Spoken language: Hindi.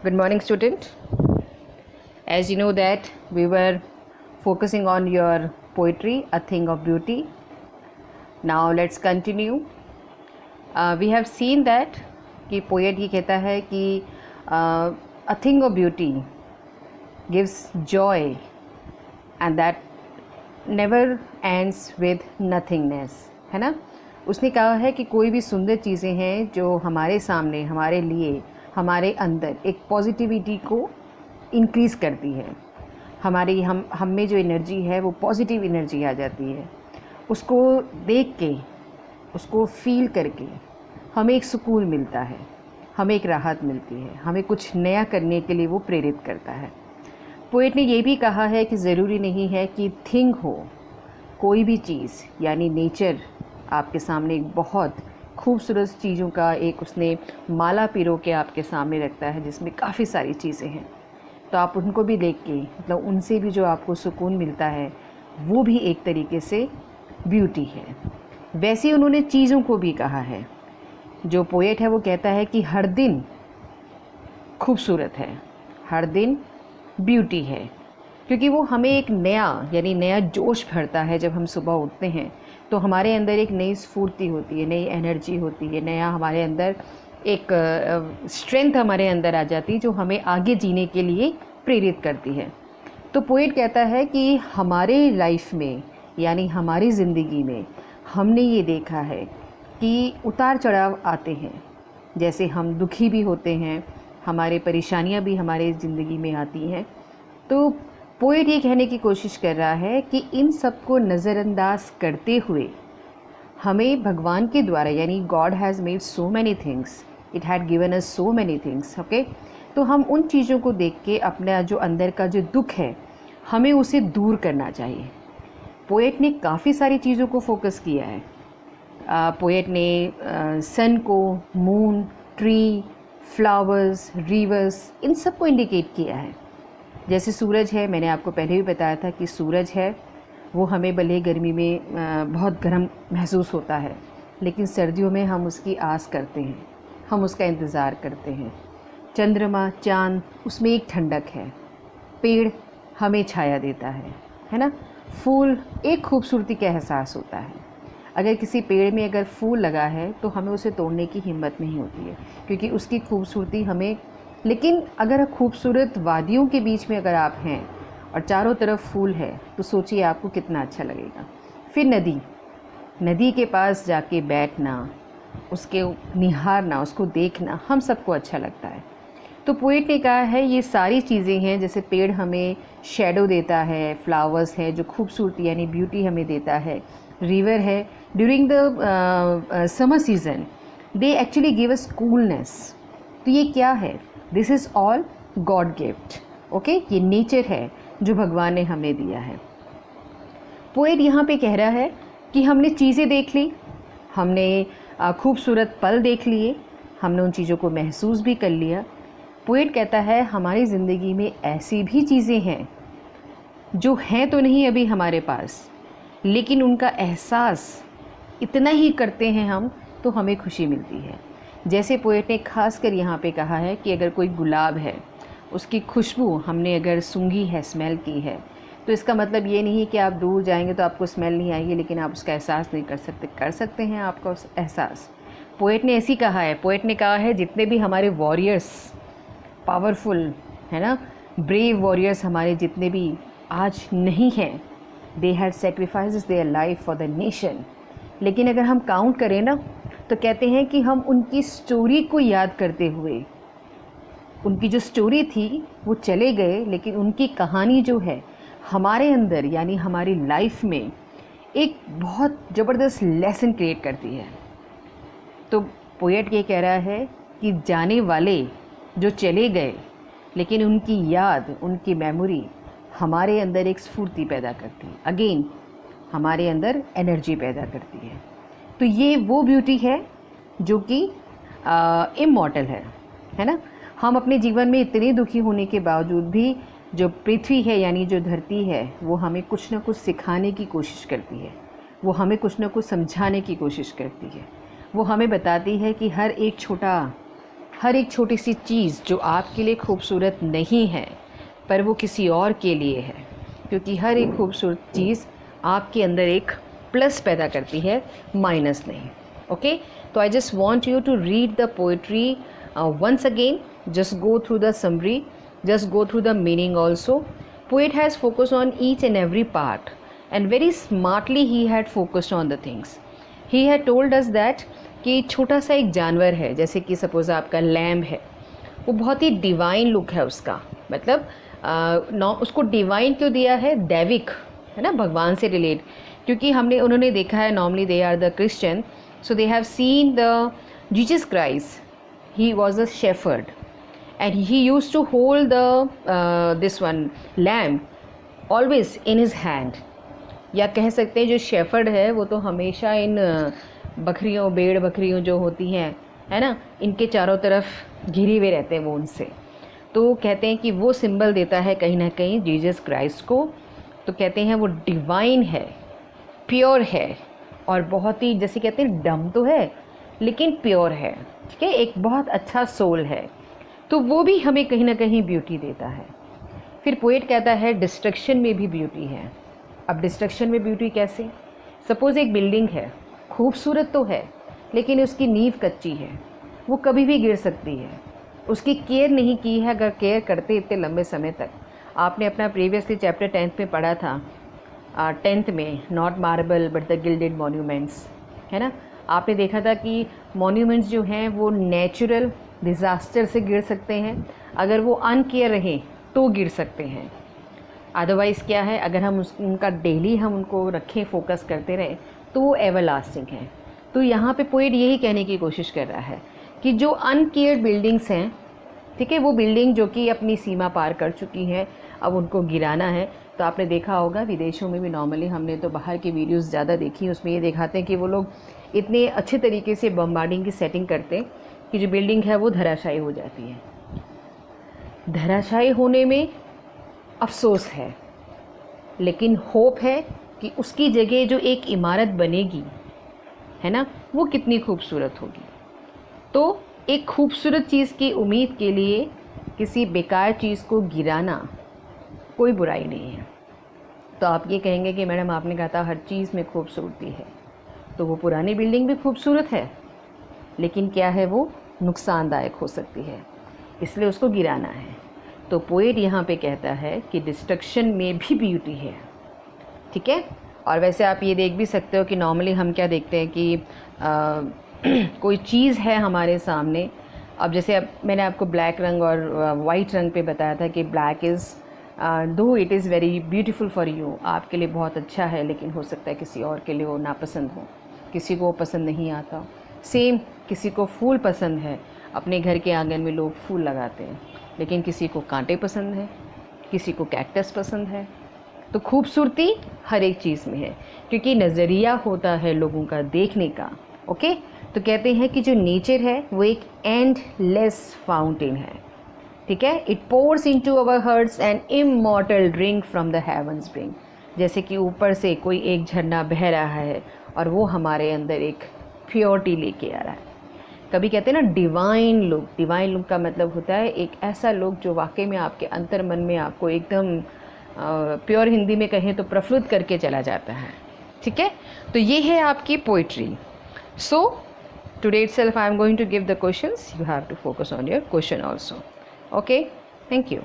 Good morning, student. As you know that we were focusing on your poetry, A Thing of Beauty. Now let's continue. We have seen that कि poet ये कहता है कि a thing of beauty gives joy and that never ends with nothingness, है ना. उसने कहा है कि कोई भी सुंदर चीज़ें हैं जो हमारे सामने, हमारे लिए, हमारे अंदर एक पॉजिटिविटी को इंक्रीज़ करती है. हमारी हम में जो एनर्जी है वो पॉजिटिव एनर्जी आ जाती है. उसको देख के, उसको फील करके हमें एक सुकून मिलता है, हमें एक राहत मिलती है, हमें कुछ नया करने के लिए वो प्रेरित करता है. पोएट ने ये भी कहा है कि ज़रूरी नहीं है कि थिंग हो, कोई भी चीज़ यानी नेचर आपके सामने एक बहुत खूबसूरत चीज़ों का एक उसने माला पिरो के आपके सामने रखता है जिसमें काफ़ी सारी चीज़ें हैं. तो आप उनको भी देख के मतलब उनसे भी जो आपको सुकून मिलता है वो भी एक तरीके से ब्यूटी है. वैसे उन्होंने चीज़ों को भी कहा है. जो पोएट है वो कहता है कि हर दिन खूबसूरत है, हर दिन ब्यूटी है, क्योंकि वो हमें एक नया यानी नया जोश भरता है. जब हम सुबह उठते हैं तो हमारे अंदर एक नई स्फूर्ति होती है, नई एनर्जी होती है, नया हमारे अंदर एक स्ट्रेंथ हमारे अंदर आ जाती है जो हमें आगे जीने के लिए प्रेरित करती है. तो पोएट कहता है कि हमारे लाइफ में यानी हमारी ज़िंदगी में हमने ये देखा है कि उतार चढ़ाव आते हैं. जैसे हम दुखी भी होते हैं, हमारे परेशानियां भी हमारे ज़िंदगी में आती हैं. तो पोएट ये कहने की कोशिश कर रहा है कि इन सब को नज़रअंदाज करते हुए हमें भगवान के द्वारा यानी God has made so many things, it had given us so many things, okay. तो हम उन चीज़ों को देख के अपना जो अंदर का जो दुख है हमें उसे दूर करना चाहिए. पोएट ने काफ़ी सारी चीज़ों को फोकस किया है. पोएट ने सन को, मून, ट्री, फ्लावर्स, रिवर्स, इन सब को इंडिकेट किया है. जैसे सूरज है, मैंने आपको पहले भी बताया था कि सूरज है वो हमें भले गर्मी में बहुत गर्म महसूस होता है, लेकिन सर्दियों में हम उसकी आस करते हैं, हम उसका इंतज़ार करते हैं. चंद्रमा, चाँद, उसमें एक ठंडक है. पेड़ हमें छाया देता है ना. फूल एक खूबसूरती का एहसास होता है. अगर किसी पेड़ में अगर फूल लगा है तो हमें उसे तोड़ने की हिम्मत नहीं होती है क्योंकि उसकी खूबसूरती हमें. लेकिन अगर खूबसूरत वादियों के बीच में अगर आप हैं और चारों तरफ फूल है तो सोचिए आपको कितना अच्छा लगेगा. फिर नदी के पास जाके बैठना, उसके निहारना, उसको देखना हम सबको अच्छा लगता है. तो पोएट ने कहा है ये सारी चीज़ें हैं. जैसे पेड़ हमें शेडो देता है, फ्लावर्स है जो खूबसूरती यानी ब्यूटी हमें देता है, रिवर है during the summer season they actually give us coolness. तो ये क्या है? This is all God gift, okay. ये नेचर है जो भगवान ने हमें दिया है. पोएट यहाँ पे कह रहा है कि हमने चीज़ें देख ली, हमने खूबसूरत पल देख लिए, हमने उन चीज़ों को महसूस भी कर लिया. पोएट कहता है हमारी ज़िंदगी में ऐसी भी चीज़ें हैं जो हैं तो नहीं अभी हमारे पास, लेकिन उनका एहसास इतना ही करते हैं हम तो हमें खुशी मिलती है. जैसे पोएट ने खास कर यहाँ पे कहा है कि अगर कोई गुलाब है, उसकी खुशबू हमने अगर सूंघी है, स्मेल की है, तो इसका मतलब ये नहीं कि आप दूर जाएंगे तो आपको स्मेल नहीं आएगी लेकिन आप उसका एहसास नहीं कर सकते हैं आपका उस एहसास. पोएट ने ऐसी कहा है. पोएट ने कहा है जितने भी हमारे वॉरियर्स पावरफुल है ना, ब्रेव वॉरियर्स हमारे जितने भी आज नहीं हैं, they had sacrifices their life for the nation. लेकिन अगर हम काउंट करें ना तो कहते हैं कि हम उनकी स्टोरी को याद करते हुए, उनकी जो स्टोरी थी वो चले गए, लेकिन उनकी कहानी जो है हमारे अंदर यानी हमारी लाइफ में एक बहुत ज़बरदस्त लेसन क्रिएट करती है. तो पोएट ये कह रहा है कि जाने वाले जो चले गए, लेकिन उनकी याद, उनकी मेमोरी हमारे अंदर एक स्फूर्ति पैदा करती है, अगेन हमारे अंदर एनर्जी पैदा करती है. तो ये वो ब्यूटी है जो कि इमॉर्टल है ना. हम अपने जीवन में इतने दुखी होने के बावजूद भी जो पृथ्वी है यानी जो धरती है वो हमें कुछ ना कुछ सिखाने की कोशिश करती है, वो हमें कुछ ना कुछ समझाने की कोशिश करती है. वो हमें बताती है कि हर एक छोटा हर एक छोटी सी चीज़ जो आपके लिए खूबसूरत नहीं है पर वो किसी और के लिए है, क्योंकि हर एक खूबसूरत चीज़ आपके अंदर एक प्लस पैदा करती है, माइनस नहीं. ओके, तो I just want you to read the poetry once again. Just go through the summary, just go through the meaning also. Poet has focused on each and every part, and very smartly he had focused on the things. He had told us that कि छोटा सा एक जानवर है, जैसे कि सपोज़ आपका लैम्ब है, वो बहुत ही डिवाइन लुक है उसका, मतलब उसको डिवाइन क्यों दिया है, दैविक है ना, भगवान से रिलेट, क्योंकि उन्होंने देखा है normally they are the Christian, so they have seen the Jesus Christ. He was a shepherd and he used to hold the this one lamb always in his hand. या कह सकते हैं जो शेफर्ड है वो तो हमेशा इन बकरियों, भेड़ बकरियों जो होती हैं, है ना, इनके चारों तरफ घिरे हुए रहते हैं वो उनसे. तो कहते हैं कि वो सिंबल देता है कहीं ना कहीं जीसस क्राइस्ट को. तो कहते हैं वो डिवाइन है, प्योर है, और बहुत ही, जैसे कहते हैं डम तो है लेकिन प्योर है. ठीक है, एक बहुत अच्छा सोल है. तो वो भी हमें कहीं ना कहीं ब्यूटी देता है. फिर पोएट कहता है डिस्ट्रक्शन में भी ब्यूटी है. अब डिस्ट्रक्शन में ब्यूटी कैसे? सपोज़ एक बिल्डिंग है, खूबसूरत तो है लेकिन उसकी नींव कच्ची है, वो कभी भी गिर सकती है. उसकी केयर नहीं की है. अगर केयर करते इतने लंबे समय तक, आपने अपना प्रीवियसली चैप्टर 10th में पढ़ा था, 10th में, not marble but the gilded monuments, है ना. आपने देखा था कि मॉन्यूमेंट्स जो हैं वो नेचुरल डिज़ास्टर से गिर सकते हैं, अगर वो अनकेयर रहें तो गिर सकते हैं. अदरवाइज़ क्या है, अगर हम उनका डेली हम उनको रखें, फोकस करते रहें, तो वो एवर लास्टिंग हैं. तो यहाँ पे पोएट यही कहने की कोशिश कर रहा है कि जो अनकेयर्ड बिल्डिंग्स हैं, ठीक है, वो बिल्डिंग जो कि अपनी सीमा पार कर चुकी हैं, अब उनको गिराना है. तो आपने देखा होगा विदेशों में भी, नॉर्मली हमने तो बाहर की वीडियोस ज़्यादा देखी, उसमें ये दिखाते हैं कि वो लोग इतने अच्छे तरीके से बम्बार्डिंग की सेटिंग करते हैं कि जो बिल्डिंग है वो धराशायी हो जाती है. धराशायी होने में अफसोस है, लेकिन होप है कि उसकी जगह जो एक इमारत बनेगी, है ना, वो कितनी खूबसूरत होगी. तो एक खूबसूरत चीज़ की उम्मीद के लिए किसी बेकार चीज़ को गिराना कोई बुराई नहीं है. तो आप ये कहेंगे कि मैडम आपने कहा था हर चीज़ में खूबसूरती है, तो वो पुरानी बिल्डिंग भी खूबसूरत है लेकिन क्या है, वो नुकसानदायक हो सकती है, इसलिए उसको गिराना है. तो पोएट यहाँ पे कहता है कि डिस्ट्रक्शन में भी ब्यूटी है. ठीक है. और वैसे आप ये देख भी सकते हो कि नॉर्मली हम क्या देखते हैं कि कोई चीज़ है हमारे सामने. अब जैसे अब मैंने आपको ब्लैक रंग और वाइट रंग पे बताया था कि ब्लैक इज़ दो it is very beautiful for you, आपके लिए बहुत अच्छा है, लेकिन हो सकता है किसी और के लिए वो नापसंद हो, किसी को पसंद नहीं आता. सेम, किसी को फूल पसंद है, अपने घर के आंगन में लोग फूल लगाते हैं, लेकिन किसी को कांटे पसंद है, किसी को कैक्टस पसंद है. तो खूबसूरती हर एक चीज़ में है, क्योंकि नज़रिया होता है लोगों का देखने का. ओके. तो कहते हैं कि जो नेचर है वो एक एंडलेस फाउंटेन है. ठीक है. It pours into our hearts an immortal drink from the heavens bring. जैसे कि ऊपर से कोई एक झरना बह रहा है और वो हमारे अंदर एक प्योरिटी लेके आ रहा है. कभी कहते हैं ना डिवाइन लुक. डिवाइन लुक का मतलब होता है एक ऐसा लुक जो वाकई में आपके अंतर मन में आपको एकदम प्योर हिंदी में कहें तो प्रफुल्लित करके चला जाता है. ठीक है. तो ये है आपकी poetry. So today itself I am going to give the questions. You have to focus on your question also. Okay, thank you.